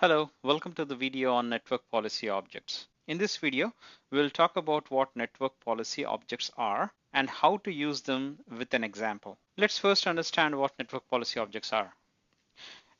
Hello, welcome to the video on network policy objects. In this video, we'll talk about what network policy objects are and how to use them with an example. Let's first understand what network policy objects are.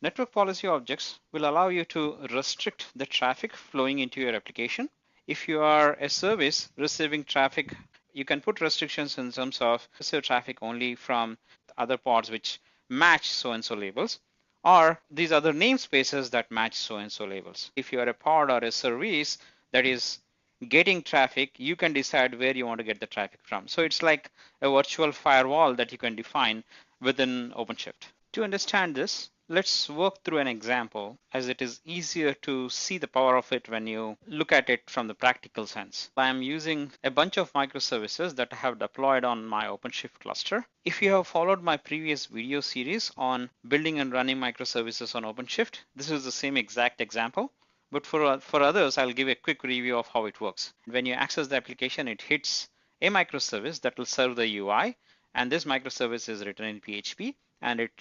Network policy objects will allow you to restrict the traffic flowing into your application. If you are a service receiving traffic, you can put restrictions in terms of receive traffic only from other pods which match so-and-so labels, or these other namespaces that match so-and-so labels. If you are a pod or a service that is getting traffic, you can decide where you want to get the traffic from. So it's like a virtual firewall that you can define within OpenShift. To understand this, let's work through an example as it is easier to see the power of it when you look at it from the practical sense. I am using a bunch of microservices that I have deployed on my OpenShift cluster. If you have followed my previous video series on building and running microservices on OpenShift, this is the same exact example. But for others, I'll give a quick review of how it works. When you access the application, it hits a microservice that will serve the UI, and this microservice is written in PHP, and it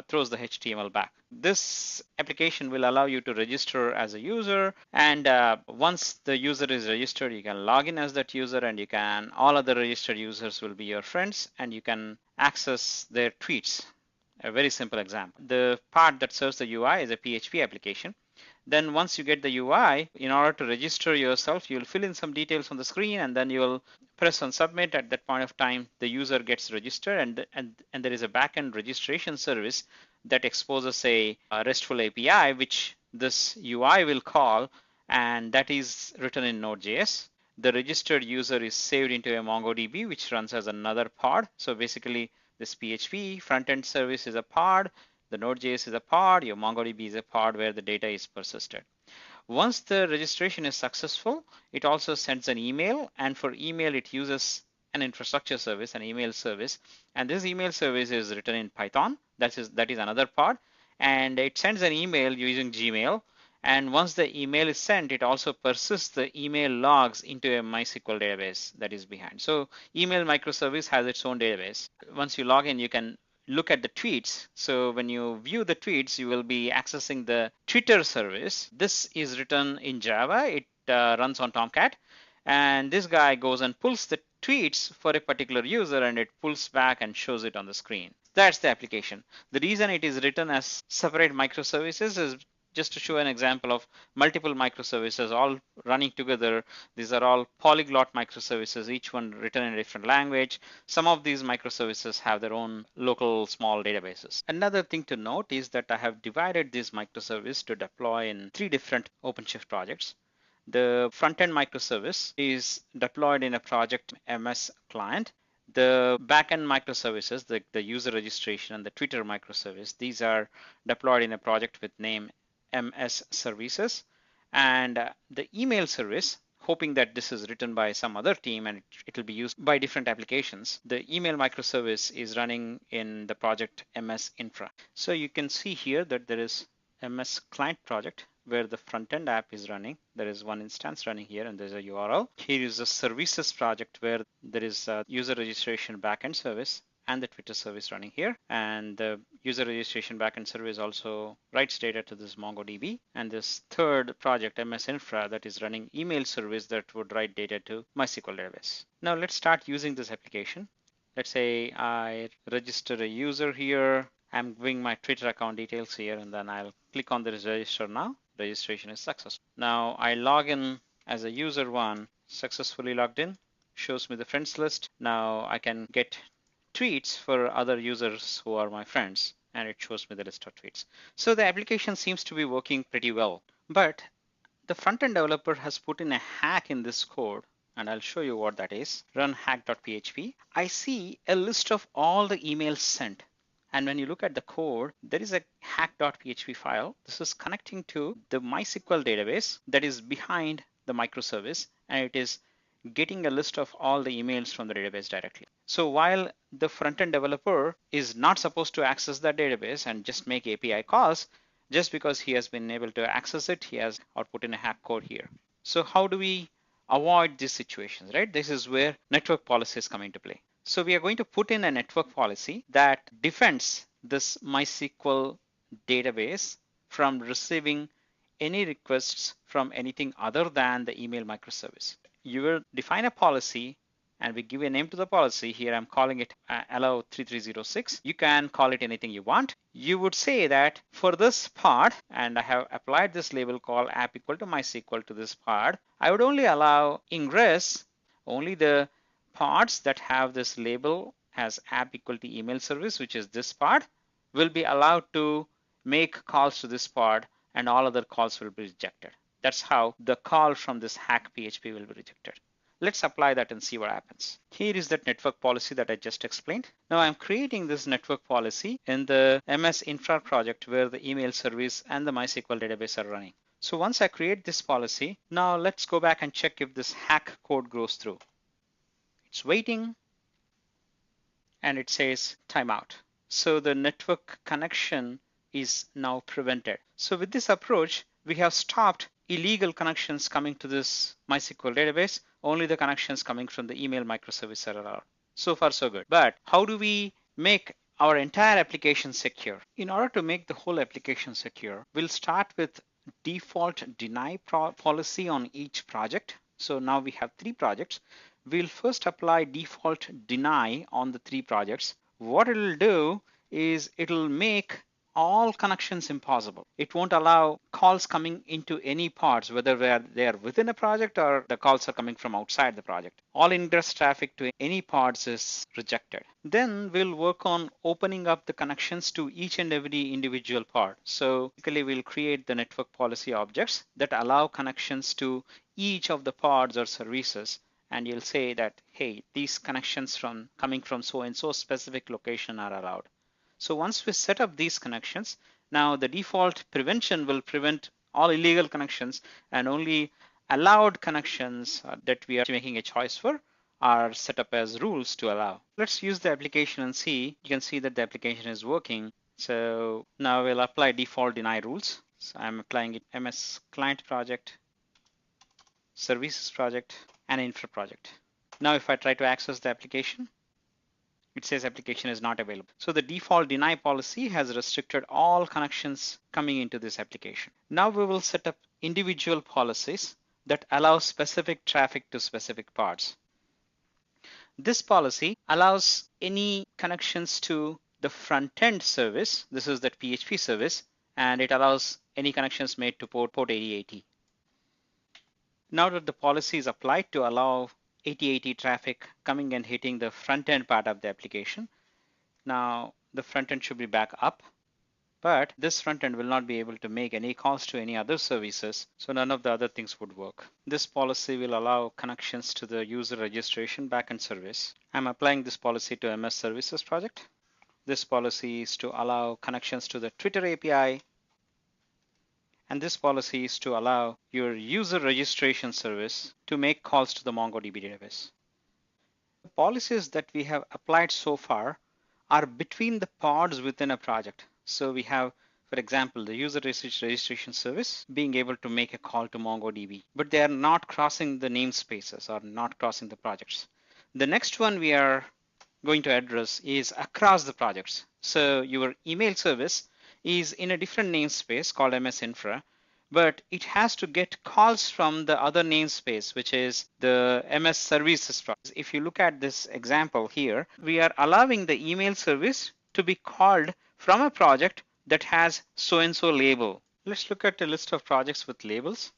throws the HTML back. This application will allow you to register as a user, and once the user is registered, you can log in as that user, and all other registered users will be your friends, and you can access their tweets. A very simple example. The part that serves the UI is a PHP application. Then once you get the UI, in order to register yourself, you'll fill in some details on the screen, and then you'll press on submit. At that point of time, the user gets registered, and there is a backend registration service that exposes a RESTful API, which this UI will call, and that is written in Node.js. The registered user is saved into a MongoDB, which runs as another pod. So basically, this PHP front-end service is a pod, the Node.js is a pod, your MongoDB is a pod where the data is persisted. Once the registration is successful, it also sends an email, and for email it uses an infrastructure service, an email service, and this email service is written in Python. That is another pod, and it sends an email using Gmail. And once the email is sent, it also persists the email logs into a MySQL database that is behind. So email microservice has its own database. Once you log in, you can look at the tweets. So when you view the tweets, you will be accessing the Twitter service. This is written in Java. It runs on Tomcat. And this guy goes and pulls the tweets for a particular user, and it pulls back and shows it on the screen. That's the application. The reason it is written as separate microservices is just to show an example of multiple microservices all running together. These are all polyglot microservices, each one written in a different language. Some of these microservices have their own local small databases. Another thing to note is that I have divided this microservice to deploy in 3 different OpenShift projects. The front-end microservice is deployed in a project MS client. The backend microservices, the user registration and the Twitter microservice, these are deployed in a project with name MS services, and the email service, hoping that this is written by some other team and it will be used by different applications. The email microservice is running in the project MS infra. So you can see here that there is MS client project where the front-end app is running. There is one instance running here, and there's a URL. Here is a services project where there is a user registration backend service and the Twitter service running here. And the user registration backend service also writes data to this MongoDB. And this third project, MS Infra, that is running email service that would write data to MySQL database. Now let's start using this application. Let's say I register a user here. I'm giving my Twitter account details here, and then I'll click on the register now. Registration is successful. Now I log in as a user one, successfully logged in, shows me the friends list. Now I can get tweets for other users who are my friends, and it shows me the list of tweets. So the application seems to be working pretty well, but the front-end developer has put in a hack in this code, and I'll show you what that is. Run hack.php. I see a list of all the emails sent. And when you look at the code, there is a hack.php file. This is connecting to the MySQL database that is behind the microservice, and it is getting a list of all the emails from the database directly. So while the front-end developer is not supposed to access that database and just make API calls, just because he has been able to access it, he has output in a hack code here. So how do we avoid these situations, right? This is where network policies come into play. So we are going to put in a network policy that defends this MySQL database from receiving any requests from anything other than the email microservice. You will define a policy and we give a name to the policy. Here I'm calling it allow 3306. You can call it anything you want. You would say that for this pod, and I have applied this label called app equal to MySQL to this pod, I would only allow ingress only the pods that have this label as app equal to email service, which is this pod, will be allowed to make calls to this pod, and all other calls will be rejected. That's how the call from this hack PHP will be rejected. Let's apply that and see what happens. Here is that network policy that I just explained. Now I'm creating this network policy in the MS Infra project where the email service and the MySQL database are running. So once I create this policy, now let's go back and check if this hack code goes through. It's waiting and it says timeout. So the network connection is now prevented. So with this approach, we have stopped illegal connections coming to this MySQL database. Only the connections coming from the email microservice are allowed. So far, so good. But how do we make our entire application secure? In order to make the whole application secure, we'll start with default deny policy on each project. So now we have 3 projects. We'll first apply default deny on the 3 projects. What it'll do is it'll make all connections impossible. It won't allow calls coming into any pods, whether they are within a project or the calls are coming from outside the project. All ingress traffic to any pods is rejected. Then we'll work on opening up the connections to each and every individual pod. So basically we'll create the network policy objects that allow connections to each of the pods or services. And you'll say that, hey, these connections coming from so and so specific location are allowed. So once we set up these connections, now the default prevention will prevent all illegal connections, and only allowed connections that we are making a choice for are set up as rules to allow. Let's use the application and see. You can see that the application is working. So now we'll apply default deny rules. So I'm applying it MS client project, services project, and infra project. Now if I try to access the application, it says application is not available. So the default deny policy has restricted all connections coming into this application. Now we will set up individual policies that allow specific traffic to specific pods. This policy allows any connections to the front-end service. This is that PHP service, and it allows any connections made to port 8080. Now that the policy is applied to allow 8080 traffic coming and hitting the front end part of the application. Now the front end should be back up, but this front end will not be able to make any calls to any other services, so none of the other things would work. This policy will allow connections to the user registration backend service. I'm applying this policy to MS Services project. This policy is to allow connections to the Twitter API, and this policy is to allow your user registration service to make calls to the MongoDB database. The policies that we have applied so far are between the pods within a project. So we have, for example, the user registration service being able to make a call to MongoDB, but they are not crossing the namespaces or not crossing the projects. The next one we are going to address is across the projects. So your email service is in a different namespace called MS Infra, but it has to get calls from the other namespace, which is the MS Services project. If you look at this example here, we are allowing the email service to be called from a project that has so-and-so label. Let's look at a list of projects with labels.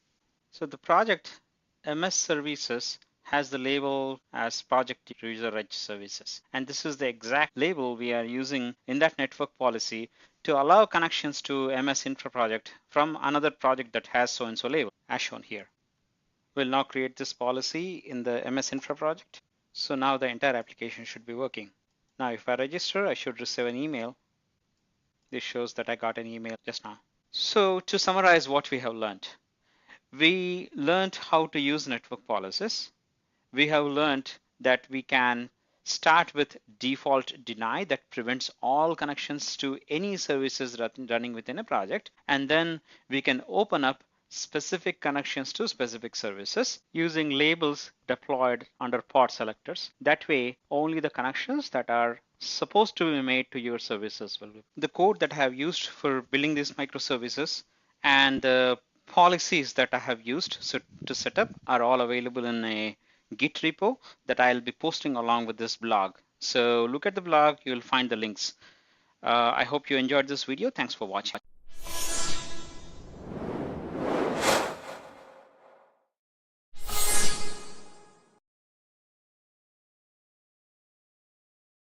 So the project MS Services has the label as project user reg services. And this is the exact label we are using in that network policy to allow connections to MS Infra project from another project that has so-and-so label, as shown here. We'll now create this policy in the MS Infra project. So now the entire application should be working. Now if I register, I should receive an email. This shows that I got an email just now. So to summarize what we have learned, we learned how to use network policies. We have learned that we can start with default deny that prevents all connections to any services running within a project, and then we can open up specific connections to specific services using labels deployed under pod selectors. That way, only the connections that are supposed to be made to your services will be. The code that I have used for building these microservices and the policies that I have used to set up are all available in a Git repo that I'll be posting along with this blog. So look at the blog, you'll find the links. I hope you enjoyed this video. Thanks for watching.